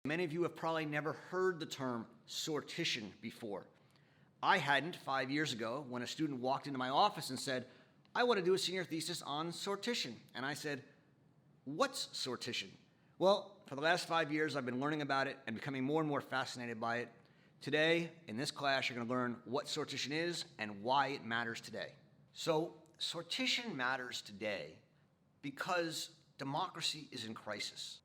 Many of you have probably never heard the term sortition before. I hadn't 5 years ago when a student walked into my office and said, I want to do a senior thesis on sortition. And I said, what's sortition? Well, for the last 5 years, I've been learning about it and becoming more and more fascinated by it. Today, in this class, you're going to learn what sortition is and why it matters today. So, sortition matters today because democracy is in crisis.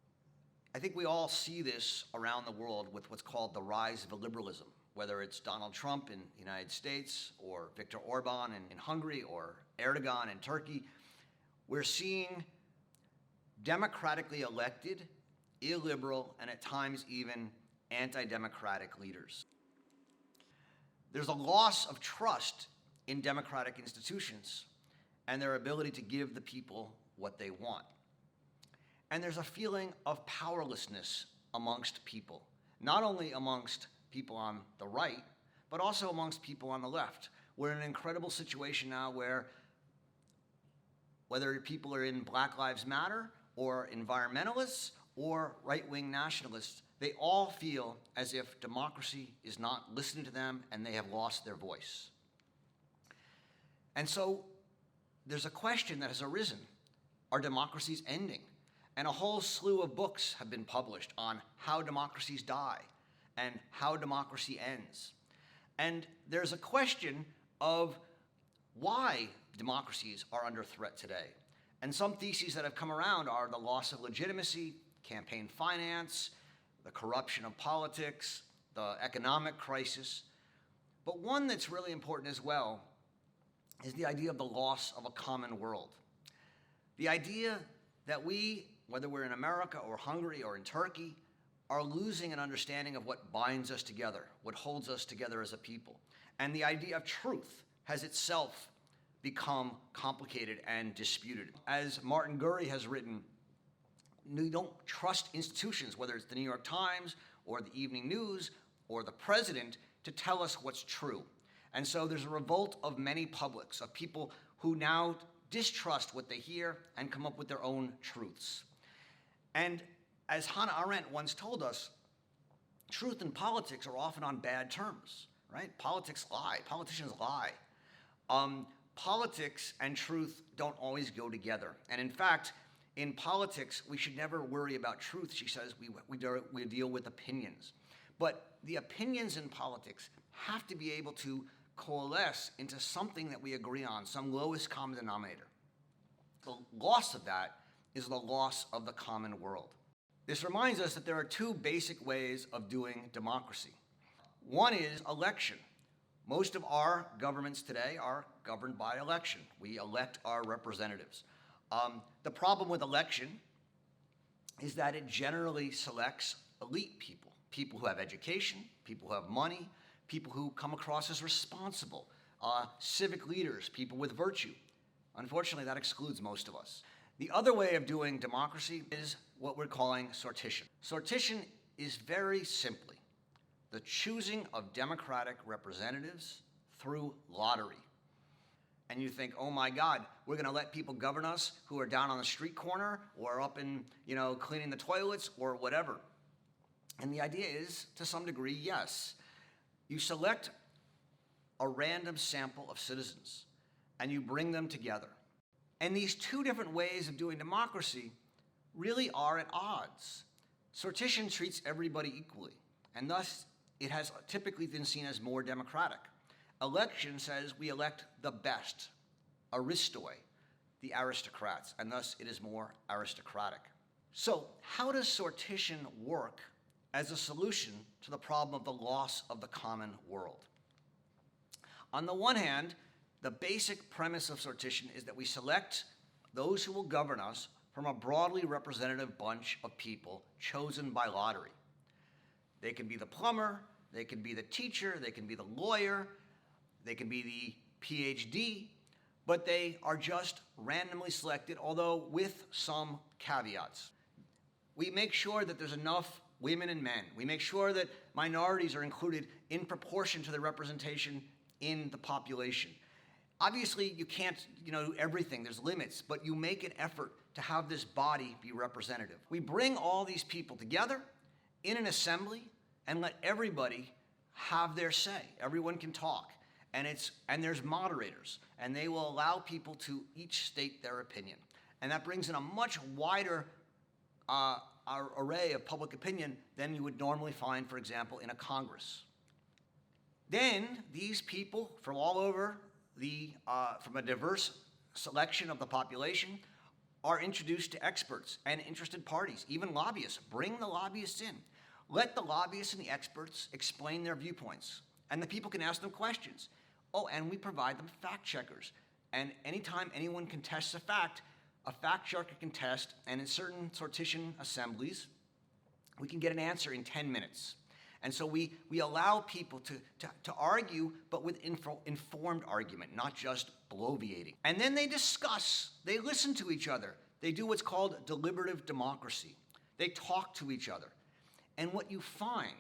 I think we all see this around the world with what's called the rise of illiberalism, whether it's Donald Trump in the United States or Viktor Orban in Hungary or Erdogan in Turkey. We're seeing democratically elected, illiberal, and at times even anti-democratic leaders. There's a loss of trust in democratic institutions and their ability to give the people what they want. And there's a feeling of powerlessness amongst people, not only amongst people on the right, but also amongst people on the left. We're in an incredible situation now where whether people are in Black Lives Matter or environmentalists or right-wing nationalists, they all feel as if democracy is not listening to them and they have lost their voice. And so there's a question that has arisen. Are democracies ending? And a whole slew of books have been published on how democracies die and how democracy ends. And there's a question of why democracies are under threat today. And some theses that have come around are the loss of legitimacy, campaign finance, the corruption of politics, the economic crisis. But one that's really important as well is the idea of the loss of a common world. The idea that we, whether we're in America or Hungary or in Turkey, are losing an understanding of what binds us together, what holds us together as a people. And the idea of truth has itself become complicated and disputed. As Martin Gurry has written, we don't trust institutions, whether it's the New York Times or the Evening News or the president, to tell us what's true. And so there's a revolt of many publics, of people who now distrust what they hear and come up with their own truths. And as Hannah Arendt once told us, truth and politics are often on bad terms, right? Politics lie, politicians lie. Politics and truth don't always go together. And in fact, in politics, we should never worry about truth. She says we deal with opinions. But the opinions in politics have to be able to coalesce into something that we agree on, some lowest common denominator. The loss of that is the loss of the common world. This reminds us that there are two basic ways of doing democracy. One is election. Most of our governments today are governed by election. We elect our representatives. The problem with election is that it generally selects elite people, people who have education, people who have money, people who come across as responsible, civic leaders, people with virtue. Unfortunately, that excludes most of us. The other way of doing democracy is what we're calling sortition. Sortition is very simply the choosing of democratic representatives through lottery. And you think, oh my God, we're going to let people govern us who are down on the street corner or up in, cleaning the toilets or whatever. And the idea is, to some degree, yes. You select a random sample of citizens and you bring them together. And these two different ways of doing democracy really are at odds. Sortition treats everybody equally, and thus it has typically been seen as more democratic. Election says we elect the best, aristoi, the aristocrats, and thus it is more aristocratic. So how does sortition work as a solution to the problem of the loss of the common world? On the one hand, the basic premise of sortition is that we select those who will govern us from a broadly representative bunch of people chosen by lottery. They can be the plumber, they can be the teacher, they can be the lawyer, they can be the PhD, but they are just randomly selected, although with some caveats. We make sure that there's enough women and men. We make sure that minorities are included in proportion to the representation in the population. Obviously, you can't do everything, there's limits, but you make an effort to have this body be representative. We bring all these people together in an assembly and let everybody have their say. Everyone can talk. And there's moderators, and they will allow people to each state their opinion. And that brings in a much wider array of public opinion than you would normally find, for example, in a Congress. Then these people from all over from a diverse selection of the population are introduced to experts and interested parties, even lobbyists. Bring the lobbyists in. Let the lobbyists and the experts explain their viewpoints, and the people can ask them questions. Oh, and we provide them fact checkers. And anytime anyone contests a fact checker can test, and in certain sortition assemblies, we can get an answer in 10 minutes. And so we allow people to argue, but with informed argument, not just bloviating. And then they discuss, they listen to each other. They do what's called deliberative democracy. They talk to each other. And what you find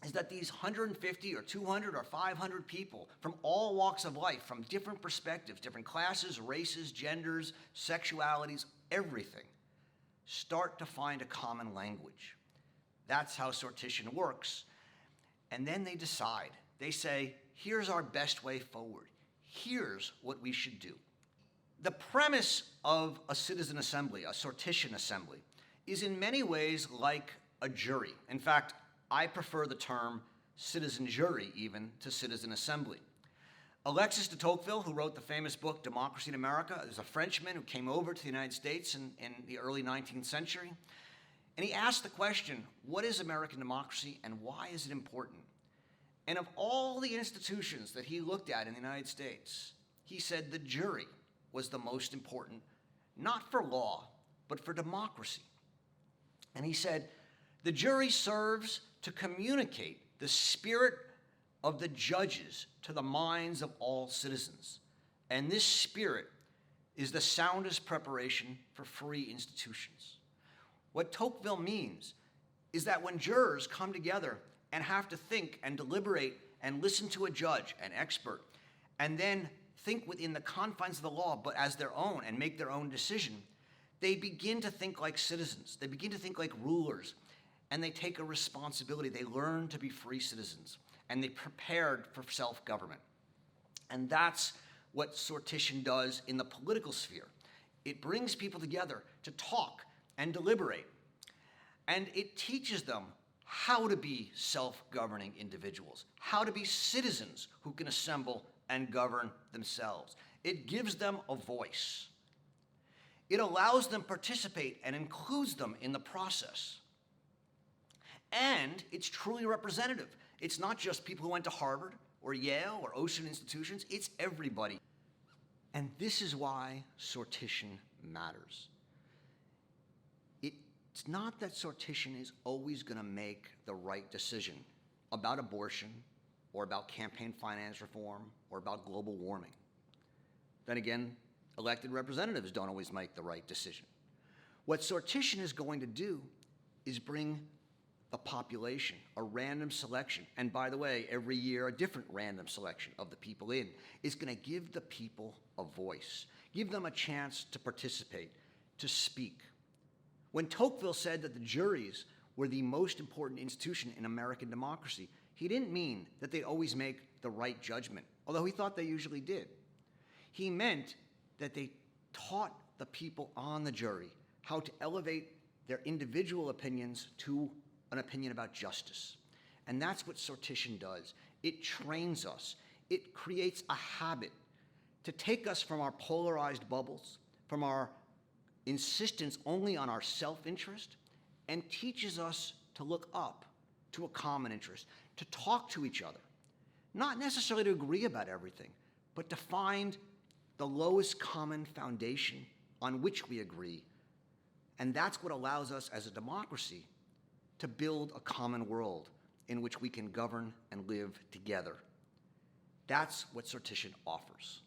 is that these 150 or 200 or 500 people from all walks of life, from different perspectives, different classes, races, genders, sexualities, everything, start to find a common language. That's how sortition works. And then they decide. They say, here's our best way forward. Here's what we should do. The premise of a citizen assembly, a sortition assembly, is in many ways like a jury. In fact, I prefer the term citizen jury even to citizen assembly. Alexis de Tocqueville, who wrote the famous book Democracy in America, is a Frenchman who came over to the United States in the early 19th century. And he asked the question, what is American democracy and why is it important? And of all the institutions that he looked at in the United States, he said the jury was the most important, not for law, but for democracy. And he said, the jury serves to communicate the spirit of the judges to the minds of all citizens. And this spirit is the soundest preparation for free institutions. What Tocqueville means is that when jurors come together and have to think and deliberate and listen to a judge, an expert, and then think within the confines of the law, but as their own and make their own decision, they begin to think like citizens. They begin to think like rulers. And they take a responsibility. They learn to be free citizens, and they prepared for self-government. And that's what sortition does in the political sphere. It brings people together to talk and deliberate, and it teaches them how to be self-governing individuals, how to be citizens who can assemble and govern themselves. It gives them a voice. It allows them to participate and includes them in the process. And it's truly representative. It's not just people who went to Harvard or Yale or Ocean institutions, it's everybody. And this is why sortition matters. It's not that sortition is always going to make the right decision about abortion or about campaign finance reform or about global warming. Then again, elected representatives don't always make the right decision. What sortition is going to do is bring the population, a random selection, and by the way, every year a different random selection of the people in, is going to give the people a voice, give them a chance to participate, to speak. When Tocqueville said that the juries were the most important institution in American democracy, he didn't mean that they always make the right judgment, although he thought they usually did. He meant that they taught the people on the jury how to elevate their individual opinions to an opinion about justice. And that's what sortition does. It trains us. It creates a habit to take us from our polarized bubbles, from our insistence only on our self-interest, and teaches us to look up to a common interest, to talk to each other, not necessarily to agree about everything, but to find the lowest common foundation on which we agree. And that's what allows us as a democracy to build a common world in which we can govern and live together. That's what sortition offers.